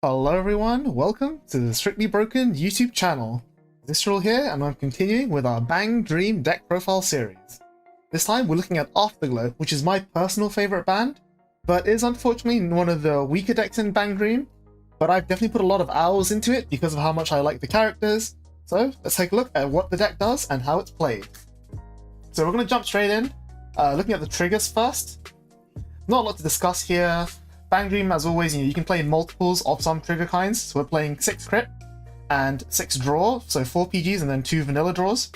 Hello everyone, welcome to the Strictly Broken YouTube channel. This here, and I'm continuing with our BanG Dream deck profile series. This time we're looking at AfterGlow, which is my personal favorite band, but is unfortunately one of the weaker decks in BanG Dream, but I've definitely put a lot of hours into it because of how much I like the characters. So let's take a look at what the deck does and how it's played. So we're going to jump straight in, looking at the triggers first. Not a lot to discuss here. BanG Dream, as always, you can play multiples of some trigger kinds. So we're playing 6 crit and 6 draw, so 4 PGs and then 2 vanilla draws.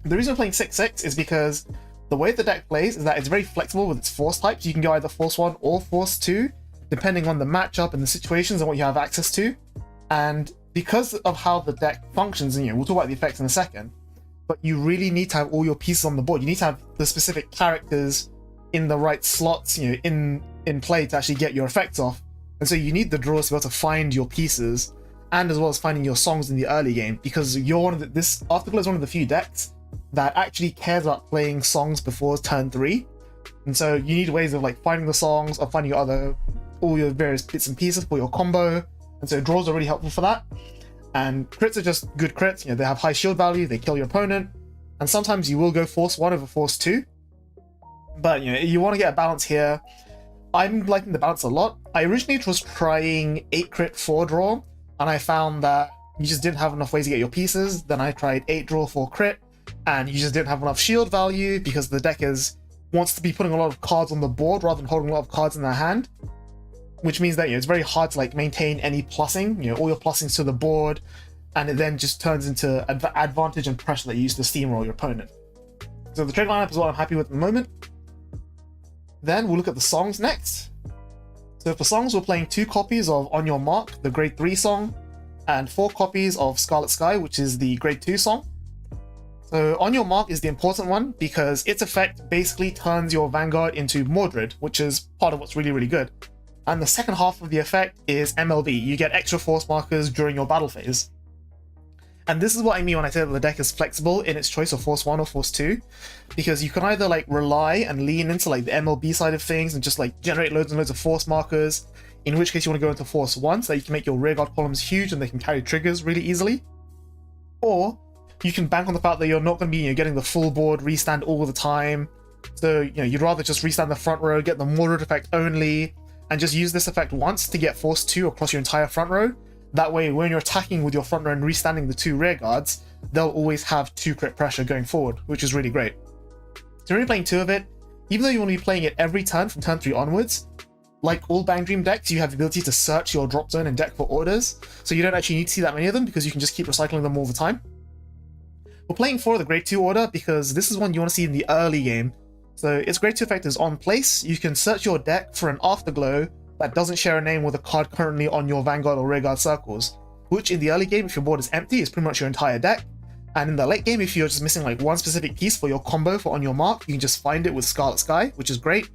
The reason we're playing 6/6 is because the way the deck plays is that it's very flexible with its force types. You can go either force 1 or force 2, depending on the matchup and the situations and what you have access to. And because of how the deck functions, and we'll talk about the effects in a second, but you really need to have all your pieces on the board. You need to have the specific characters in the right slots, in play to actually get your effects off. And so you need the draws to be able to find your pieces, and as well as finding your songs in the early game, because you're one of this AfterGlow is one of the few decks that actually cares about playing songs before turn 3. And so you need ways of finding the songs, or finding all your various bits and pieces for your combo. And so draws are really helpful for that. And crits are just good crits. They have high shield value, they kill your opponent, and sometimes you will go force 1 over force 2. But you want to get a balance here. I'm liking the balance a lot. I originally was trying 8 crit 4 draw, and I found that you just didn't have enough ways to get your pieces. Then I tried 8 draw 4 crit, and you just didn't have enough shield value because the deck wants to be putting a lot of cards on the board rather than holding a lot of cards in their hand, which means that it's very hard to maintain any plussing. All your plussings to the board, and it then just turns into advantage and pressure that you use to steamroll your opponent. So the trade lineup is what I'm happy with at the moment. Then we'll look at the songs next. So for songs, we're playing 2 copies of On Your Mark, the grade 3 song, and 4 copies of Scarlet Sky, which is the grade 2 song. So On Your Mark is the important one because its effect basically turns your Vanguard into Mordred, which is part of what's really, really good. And the second half of the effect is MLB. You get extra force markers during your battle phase. And this is what I mean when I say that the deck is flexible in its choice of force 1 or force 2, because you can either rely and lean into the MLB side of things and just generate loads and loads of force markers, in which case you want to go into force 1 so that you can make your rearguard columns huge and they can carry triggers really easily. Or you can bank on the fact that you're not going to be getting the full board restand all the time. So you'd rather just restand the front row, get the Mordred effect only, and just use this effect once to get force 2 across your entire front row. That way, when you're attacking with your front row and restanding the 2 rear guards, they'll always have 2 crit pressure going forward, which is really great. So when you're playing 2 of it, even though you want to be playing it every turn from turn 3 onwards, like all BanG Dream decks, you have the ability to search your drop zone and deck for orders, so you don't actually need to see that many of them because you can just keep recycling them all the time. We're playing 4 of the grade 2 order because this is one you want to see in the early game. So its grade 2 effect is On Place. You can search your deck for an AfterGlow that doesn't share a name with a card currently on your Vanguard or rearguard circles, which in the early game, if your board is empty, is pretty much your entire deck. And in the late game, if you're just missing one specific piece for your combo for On Your Mark, you can just find it with Scarlet Sky, which is great.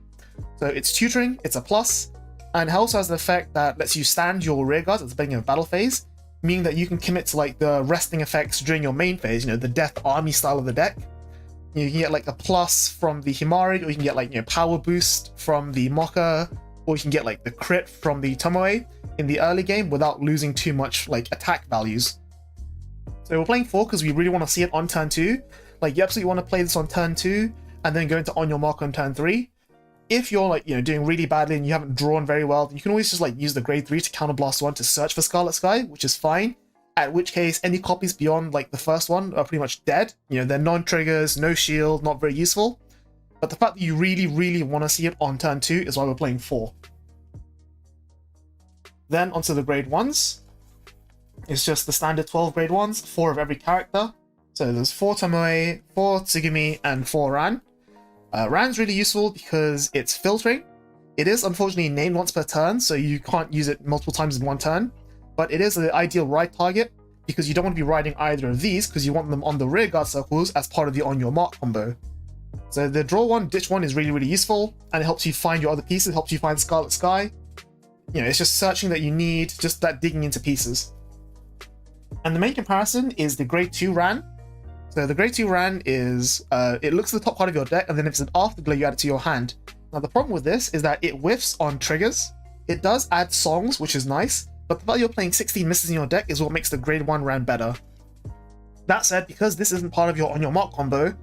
So it's tutoring, it's a plus, and it also has an effect that lets you stand your rearguards at the beginning of battle phase, meaning that you can commit to the resting effects during your main phase, the Death Army style of the deck. You can get a plus from the Himari, or you can get power boost from the Mocha, or you can get the crit from the Tomoe in the early game without losing too much attack values. So we're playing 4 because we really want to see it on turn 2. You absolutely want to play this on turn 2 and then go into On Your Mark on turn 3. If you're doing really badly and you haven't drawn very well, then you can always just use the grade 3 to counterblast 1 to search for Scarlet Sky, which is fine. At which case any copies beyond the first one are pretty much dead. They're non-triggers, no shield, not very useful. But the fact that you really, really want to see it on turn 2 is why we're playing 4. Then onto the grade 1s. It's just the standard 12 grade 1s, 4 of every character. So there's 4 Tomoe, 4 Tsugumi, and 4 Ran. Ran's really useful because it's filtering. It is unfortunately named once per turn, so you can't use it multiple times in one turn. But it is the ideal ride target because you don't want to be riding either of these because you want them on the rearguard circles as part of the On Your Mark combo. So the draw 1, ditch 1 is really, really useful, and it helps you find your other pieces, it helps you find Scarlet Sky. It's just searching that you need, just that digging into pieces. And the main comparison is the grade 2 Ran. So the grade 2 Ran is, it looks at the top part of your deck, and then if it's an Afterglow, you add it to your hand. Now the problem with this is that it whiffs on triggers. It does add songs, which is nice, but the fact you're playing 16 misses in your deck is what makes the grade 1 Ran better. That said, because this isn't part of your on your mark combo,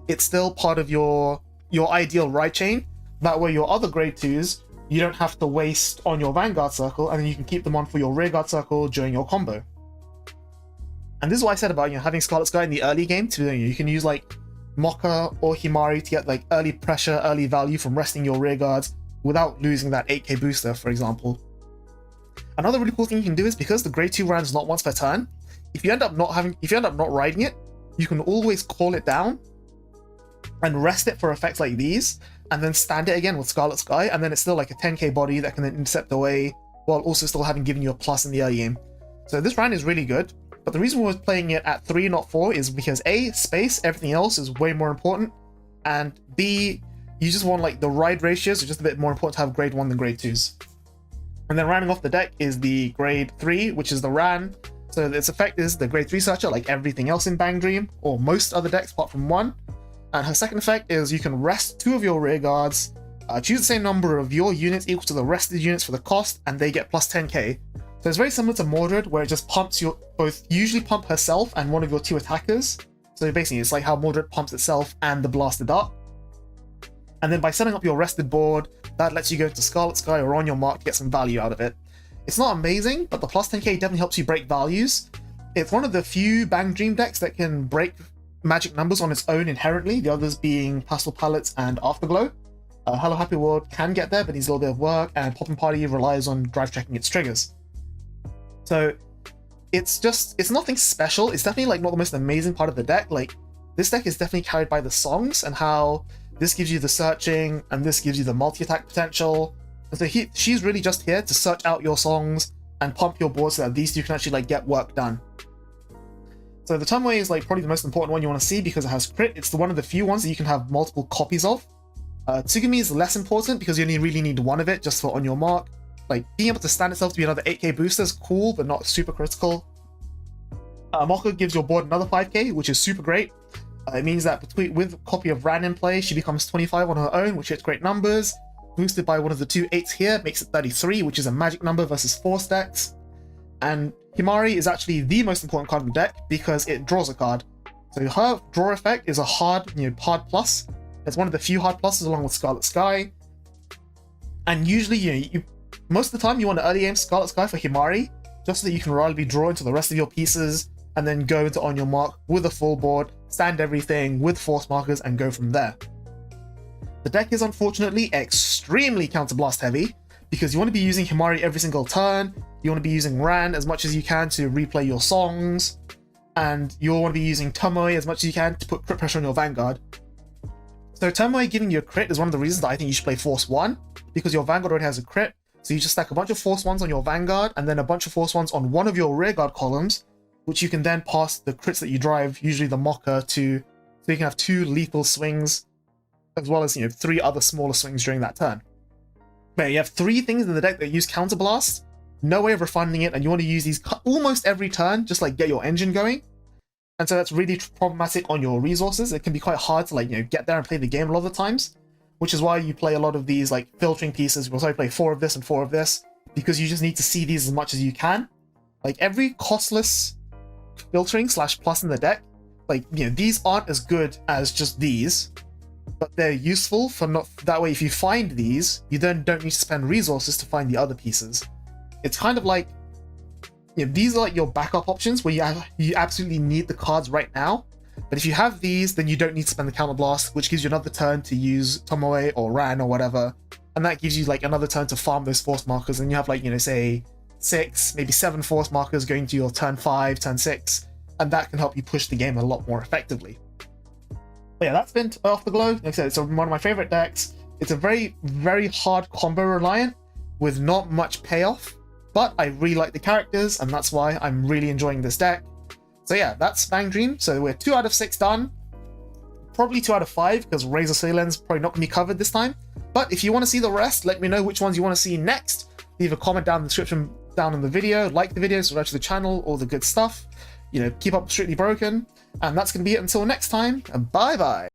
it's still part of your ideal ride chain. That way your other grade 2s, you don't have to waste on your Vanguard circle, and then you can keep them on for your rearguard circle during your combo. And this is what I said about having Scarlet Sky in the early game. You can use like Mocha or Himari to get like early pressure, early value from resting your rearguards without losing that 8k booster, for example. Another really cool thing you can do is, because the grade 2 Ran is not once per turn, if you end up not riding it, you can always call it down and rest it for effects like these, and then stand it again with Scarlet Sky, and then it's still like a 10k body that can then intercept away while also still having given you a plus in the early game. So this Ran is really good, but the reason we're playing it at 3 not 4 is because A, space, everything else is way more important, and B, you just want like the ride ratios are just a bit more important to have grade 1 than grade 2s. And then rounding off the deck is the grade 3, which is the Ran. So its effect is the grade 3 searcher, like everything else in BanG Dream, or most other decks apart from one. And her second effect is you can rest 2 of your rearguards, choose the same number of your units equal to the rested units for the cost, and they get plus 10k. So it's very similar to Mordred, where it just pumps usually pump herself and one of your 2 attackers. So basically it's like how Mordred pumps itself and the blasted dart. And then by setting up your rested board, that lets you go into Scarlet Sky or on your mark to get some value out of it. It's not amazing, but the plus 10k definitely helps you break values. It's one of the few BanG Dream decks that can break magic numbers on its own inherently, the others being Pastel Palettes and Afterglow. Hello Happy World can get there, but needs a little bit of work, and Poppin' Party relies on drive checking its triggers. So it's nothing special. It's definitely like not the most amazing part of the deck. Like, this deck is definitely carried by the songs and how this gives you the searching and this gives you the multi-attack potential. And so she's really just here to search out your songs and pump your board so that these two can actually like get work done. So the Tomoe is like probably the most important one you want to see because it has crit. It's one of the few ones that you can have multiple copies of. Tsugumi is less important because you only really need one of it just for on your mark. Like, being able to stand itself to be another 8k booster is cool, but not super critical. Moko gives your board another 5k, which is super great. It means that with a copy of Ran in play, she becomes 25 on her own, which hits great numbers. Boosted by one of the 2 8s here, makes it 33, which is a magic number versus 4 stacks. And Himari is actually the most important card in the deck because it draws a card. So her draw effect is a hard plus. It's one of the few hard pluses along with Scarlet Sky. And usually, most of the time you want to early game Scarlet Sky for Himari, just so that you can reliably draw into the rest of your pieces and then go into on your mark with a full board, stand everything with force markers, and go from there. The deck is unfortunately extremely counterblast heavy because you want to be using Himari every single turn, you want to be using Ran as much as you can to replay your songs, and you want to be using Tomoe as much as you can to put crit pressure on your Vanguard. So Tomoe giving you a crit is one of the reasons that I think you should play Force 1, because your Vanguard already has a crit, so you just stack a bunch of Force 1s on your Vanguard and then a bunch of Force 1s on one of your rearguard columns, which you can then pass the crits that you drive, usually the Mocha, to, so you can have 2 lethal swings, as well as 3 other smaller swings during that turn. But you have 3 things in the deck that use Counterblast, no way of refunding it, and you want to use these almost every turn, just like get your engine going. And so that's really problematic on your resources. It can be quite hard to get there and play the game a lot of the times, which is why you play a lot of these like filtering pieces. You'll probably play 4 of this and 4 of this, because you just need to see these as much as you can. Like, every costless filtering / plus in the deck, these aren't as good as just these, but they're useful for that way if you find these, you then don't need to spend resources to find the other pieces. It's kind of like, these are like your backup options where you absolutely need the cards right now, but if you have these, then you don't need to spend the Counterblast, which gives you another turn to use Tomoe or Ran or whatever, and that gives you like another turn to farm those force markers, and you have like, say 6, maybe 7 force markers going to your turn 5, turn 6, and that can help you push the game a lot more effectively. But yeah, that's been AfterGlow. Like I said, it's one of my favorite decks. It's a very, very hard combo reliant with not much payoff, but I really like the characters, and that's why I'm really enjoying this deck. So yeah, that's BanG Dream. So we're 2 out of 6 done. Probably 2 out of 5, because Razor Salen's probably not going to be covered this time. But if you want to see the rest, let me know which ones you want to see next. Leave a comment down in the description down in the video, like the video, subscribe to the channel, all the good stuff. Keep up Strictly Broken. And that's going to be it until next time, and bye bye.